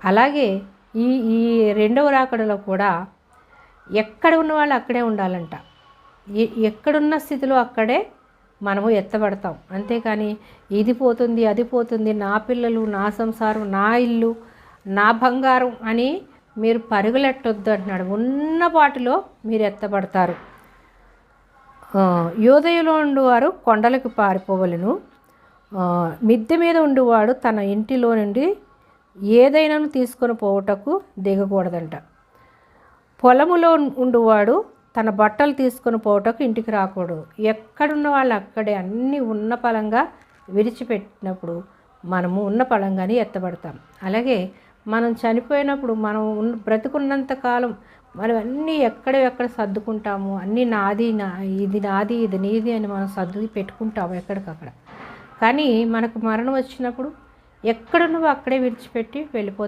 అలాగే ఈ ఈ రెండవ రాకడలో కూడా ఎక్కడ ఉన్న వాళ్ళు అక్కడే ఉండాలంట. ఎక్కడున్న స్థితిలో అక్కడే మనము ఎత్తబడతాం. అంతేకాని ఇది పోతుంది, అది పోతుంది, నా పిల్లలు, నా సంసారం, నా ఇల్లు, నా బంగారం అని మీరు పరుగులెట్టొద్దు అంటున్నాడు. ఉన్న వాటిలో మీరు ఎత్తబడతారు. యోదయలో ఉండువారు కొండలకు పారిపోవలను, మిద్దె మీద ఉండువాడు తన ఇంటిలో నుండి ఏదైనా తీసుకొని పోవటకు దిగకూడదంట. పొలములో ఉండువాడు తన బట్టలు తీసుకొని పోవటకు ఇంటికి రాకూడదు. ఎక్కడున్న వాళ్ళు అక్కడే అన్నీ ఉన్న పలంగా విడిచిపెట్టినప్పుడు మనము ఉన్న పలంగానే ఎత్తబడతాం. అలాగే మనం చనిపోయినప్పుడు మనం బ్రతుకున్నంత కాలం మనం అన్నీ ఎక్కడ సర్దుకుంటాము, అన్నీ నాది, ఇది నాది, ఇది నీది అని మనం సర్దు పెట్టుకుంటాము ఎక్కడికక్కడ. కానీ మనకు మరణం వచ్చినప్పుడు ఎక్కడున్నవో అక్కడే విడిచిపెట్టి వెళ్ళిపోతాం.